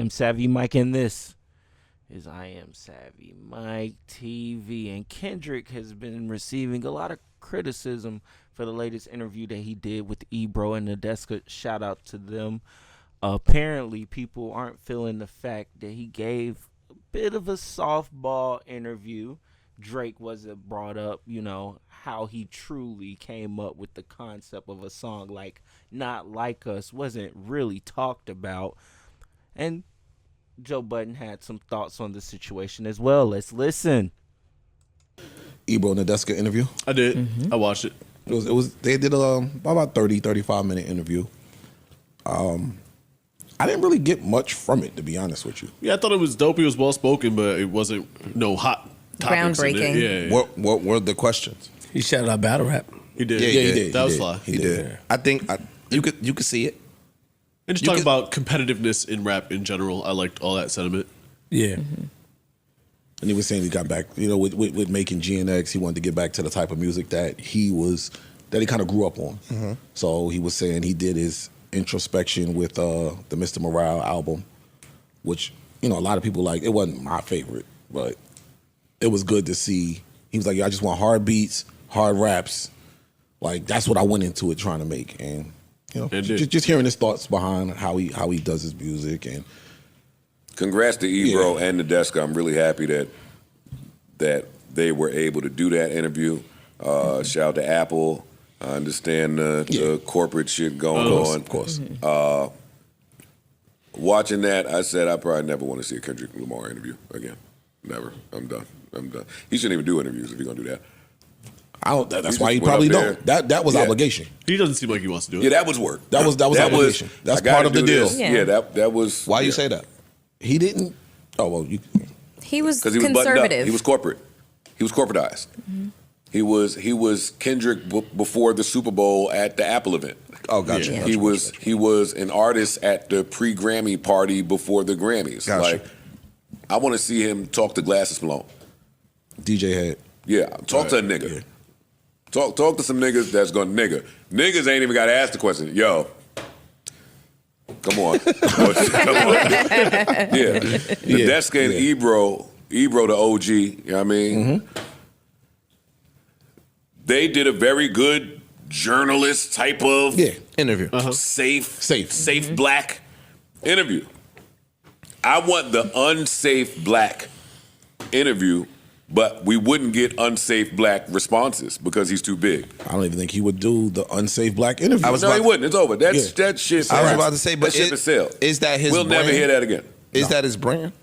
am Savvy Mike, and this is I Am Savvy Mike TV. And Kendrick has been receiving a lot of criticism for the latest interview that he did with Ebro and Nadeska. Shout out to them. Apparently, people aren't feeling the fact that he gave a bit of a softball interview. Drake wasn't brought up, how he truly came up with the concept of a song like Not Like Us wasn't really talked about. And Joe Budden had some thoughts on the situation as well. Let's listen. Ebro Nadeska interview. I did. Mm-hmm. I watched it. It was they did about 35 minute interview. I didn't really get much from it, to be honest with you. Yeah, I thought it was dope. He was well spoken, but it wasn't no hot topics. Groundbreaking. Yeah. What were the questions? He shouted out battle rap. He did. Yeah, he did. That was fly. He did. I think you could see it. And just talking about competitiveness in rap in general, I liked all that sentiment. Yeah. Mm-hmm. And he was saying he got back, with making GNX, he wanted to get back to the type of music that he kind of grew up on. Mm-hmm. So he was saying he did his introspection with the Mr. Morale album, which, a lot of people like. It wasn't my favorite, but it was good to see. He was like, I just want hard beats, hard raps. Like, that's what I went into it trying to make. And, just hearing his thoughts behind how he does his music. And congrats to Ebro and Nadeska. I'm really happy that they were able to do that interview. Shout out to Apple. I understand the corporate shit going on. Of course. Watching that, I said I probably never want to see a Kendrick Lamar interview again. Never. I'm done. He shouldn't even do interviews if he's gonna do that. That's why he probably don't. That was obligation. He doesn't seem like he wants to do it. Yeah, that was work. That was obligation. That's part of the deal. Yeah, that was. Why you say that? He didn't. Oh well, he was because he was conservative. Buttoned up. He was corporate. He was corporatized. Mm-hmm. He was Kendrick before the Super Bowl at the Apple event. Oh, gotcha. Yeah. He was an artist at the pre-Grammy party before the Grammys. Gotcha. Like, I want to see him talk to Glasses Malone. DJ Head. Yeah, talk to a nigga. Yeah. Talk to some niggas that's going to Niggas ain't even got to ask the question. Yo, come on. Come on. Yeah. Nadeska and Ebro the OG, you know what I mean? Mm-hmm. They did a very good journalist type of interview. Safe black interview. I want the unsafe black interview, but we wouldn't get unsafe black responses because he's too big. I don't even think he would do the unsafe black interview. He wouldn't. It's over. That shit. I was about to say, but is that his We'll brand? never hear that again. Is that his brand?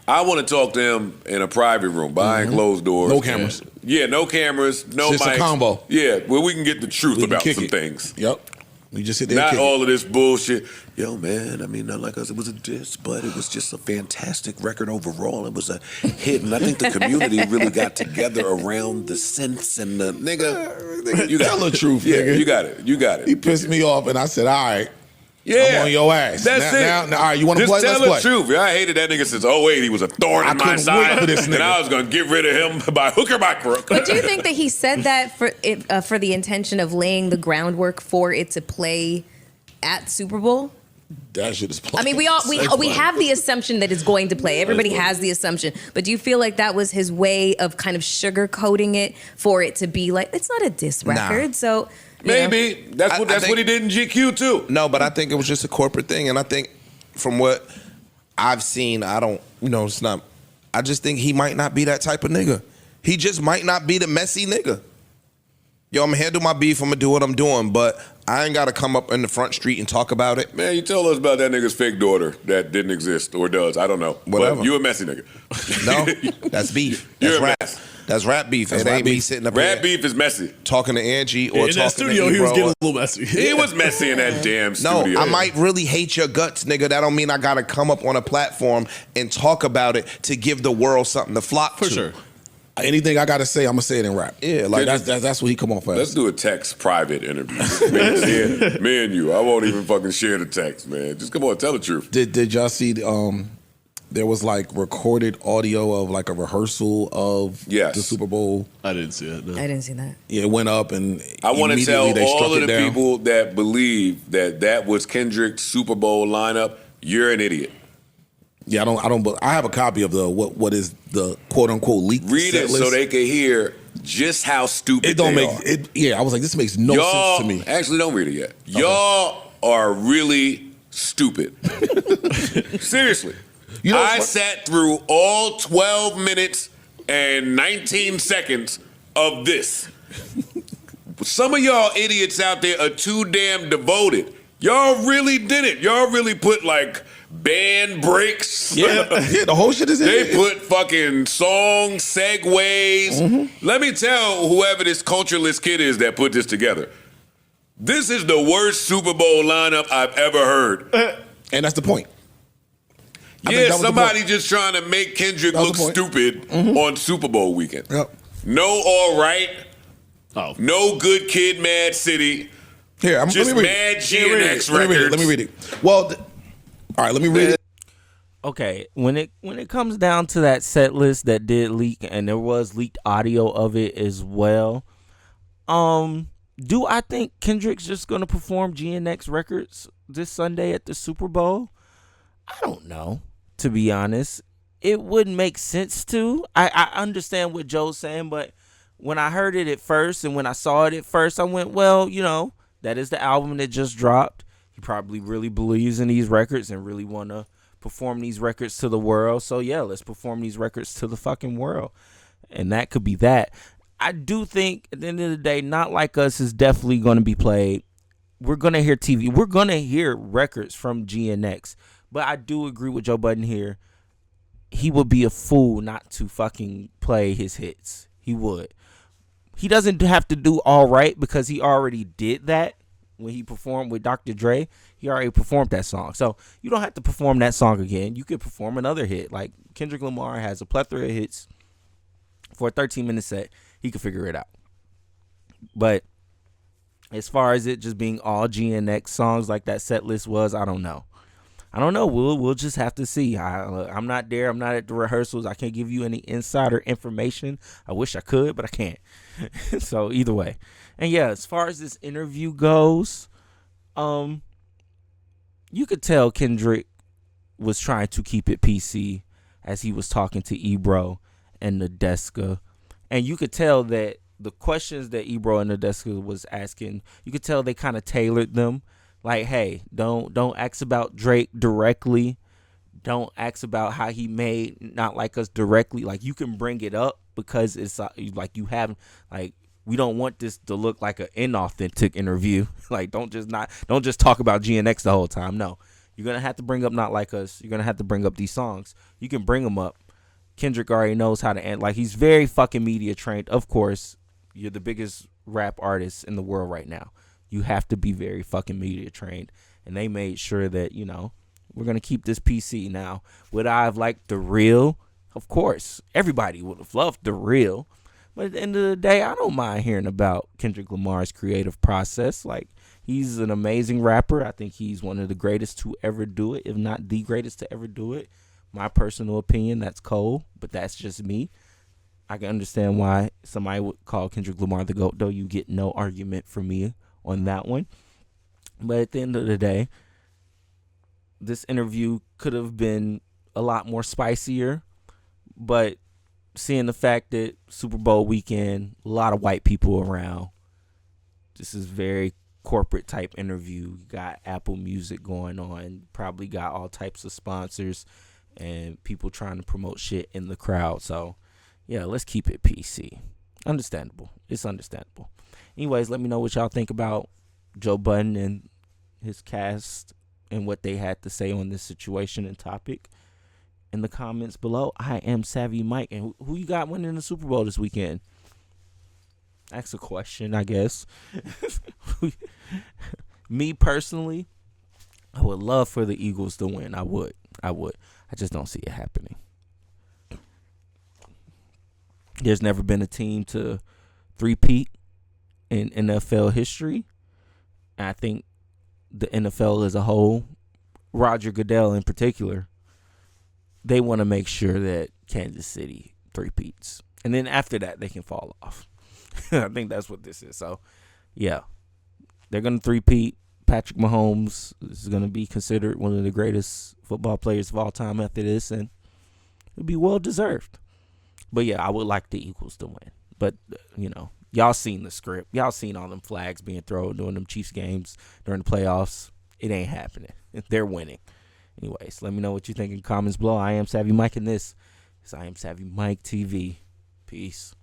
I want to talk to him in a private room, behind closed doors. No cameras. Yeah, no cameras, no just mics. A combo. Yeah, where we can get the truth about some things. Yep. We just sit there. Not all of this bullshit. Yo, man, I mean, not like us. It was a diss, but it was just a fantastic record overall. It was a hit, and I think the community really got together around the synths and the nigga. You tell the truth, yeah, nigga. You got it. He pissed me off, and I said, all right. Yeah, I'm on your ass. That's now, all right, you want to play? Just Let's tell play. the truth. I hated that nigga since 08. He was a thorn in my side, and I was going to get rid of him by hook or by crook. But do you think that he said that for the intention of laying the groundwork for it to play at Super Bowl? That shit is playing. I mean, we have the assumption that it's going to play. Everybody has the assumption. But do you feel like that was his way of kind of sugarcoating it for it to be like, it's not a diss record, so... Maybe. That's what he did in GQ too. No, but I think it was just a corporate thing. And I think from what I've seen, it's not, I just think he might not be that type of nigga. He just might not be the messy nigga. Yo, I'm going to handle my beef, I'm going to do what I'm doing, but I ain't got to come up in the front street and talk about it. Man, you tell us about that nigga's fake daughter that didn't exist or does. I don't know. Whatever. But you a messy nigga. No, that's beef. You're That's a rap. mess. That's rap beef. That's it ain't rap me beef. sitting up Rap here beef is messy. talking to Angie or in talking that studio, to he was Ebro. getting a little messy. He was messy in that damn No, studio. I might really hate your guts, nigga. That don't mean I gotta come up on a platform and talk about it to give the world something to flock to. For sure. Anything I gotta say, I'm gonna say it in rap. Yeah, like that's what he come off as. Let's do a text private interview. me and you. I won't even fucking share the text, man. Just come on, tell the truth. Did y'all see there was like recorded audio of like a rehearsal of the Super Bowl? I didn't see it. No. I didn't see that. Yeah, it went up and I want to tell they struck all of it the down. people that believe that was Kendrick's Super Bowl lineup, you're an idiot. Yeah, I have a copy of the what is the quote unquote leaked Read set it list. so they can hear just how stupid It don't they make are. it. Yeah, I was like, this makes no Y'all, sense to me. actually, don't read it yet. Y'all are really stupid. Seriously. You know what's I fun- sat through all 12 minutes and 19 seconds of this. Some of y'all idiots out there are too damn devoted. Y'all really did it. Y'all really put like band breaks. Yeah, the whole shit is in They it. put fucking song segues. Let me tell whoever this cultureless kid is that put this together. This is the worst Super Bowl lineup I've ever heard. And that's the point. I think Yeah, that was the somebody point. just trying to make Kendrick That was look the point. stupid on Super Bowl weekend. Yep. No all right. Oh. No good kid, Mad City. Here, let Just me read mad it. GNX Let me read it. records. Let me read it. Well, all right, let me read it. Okay, when it comes down to that set list that did leak, and there was leaked audio of it as well, do I think Kendrick's just gonna perform GNX records this Sunday at the Super Bowl? I don't know, to be honest. It wouldn't make sense to. I understand what Joe's saying, but when I heard it at first and when I saw it at first, I went, well, that is the album that just dropped. He probably really believes in these records and really want to perform these records to the world. So, yeah, let's perform these records to the fucking world. And that could be that. I do think, at the end of the day, Not Like Us is definitely going to be played. We're going to hear TV. We're going to hear records from GNX. But I do agree with Joe Budden here. He would be a fool not to fucking play his hits. He would. He doesn't have to do all right because he already did that when he performed with Dr. Dre. He already performed that song. So you don't have to perform that song again. You could perform another hit. Like Kendrick Lamar has a plethora of hits for a 13-minute set. He could figure it out. But as far as it just being all GNX songs like that set list was, I don't know. We'll just have to see. I'm not there. I'm not at the rehearsals. I can't give you any insider information. I wish I could, but I can't. So either way. And yeah, as far as this interview goes, you could tell Kendrick was trying to keep it PC as he was talking to Ebro and Nadeska. And you could tell that the questions that Ebro and Nadeska was asking, you could tell they kind of tailored them. Like, hey, don't ask about Drake directly. Don't ask about how he made Not Like Us directly. Like, you can bring it up because it's like you have, like, we don't want this to look like an inauthentic interview. Like, don't just talk about GNX the whole time. No, you're gonna have to bring up Not Like Us. You're gonna have to bring up these songs. You can bring them up. Kendrick already knows how to end. Like, he's very fucking media trained. Of course, you're the biggest rap artist in the world right now. You have to be very fucking media trained. And they made sure that, we're going to keep this PC now. Would I have liked The Real? Of course. Everybody would have loved The Real. But at the end of the day, I don't mind hearing about Kendrick Lamar's creative process. Like, he's an amazing rapper. I think he's one of the greatest to ever do it, if not the greatest to ever do it. My personal opinion, that's cold, but that's just me. I can understand why somebody would call Kendrick Lamar the GOAT, though you get no argument from me on that one. But at the end of the day, this interview could have been a lot more spicier. But seeing the fact that Super Bowl weekend, a lot of white people around, this is very corporate type interview. You got Apple Music going on, probably got all types of sponsors and people trying to promote shit in the crowd. So yeah, let's keep it PC. Understandable. It's understandable. Anyways, let me know what y'all think about Joe Budden and his cast and what they had to say on this situation and topic in the comments below. I am Savvy Mike. And who you got winning the Super Bowl this weekend? Ask a question, I guess. Me personally, I would love for the Eagles to win. I would. I just don't see it happening. There's never been a team to three-peat in NFL history. And I think the NFL as a whole, Roger Goodell in particular, they want to make sure that Kansas City three-peats. And then after that, they can fall off. I think that's what this is. So, yeah, they're going to three-peat. Patrick Mahomes is going to be considered one of the greatest football players of all time after this, and it'll be well deserved. But yeah, I would like the Eagles to win. But y'all seen the script. Y'all seen all them flags being thrown during them Chiefs games during the playoffs. It ain't happening. They're winning. Anyways, let me know what you think in the comments below. I am Savvy Mike, and this is I Am Savvy Mike TV. Peace.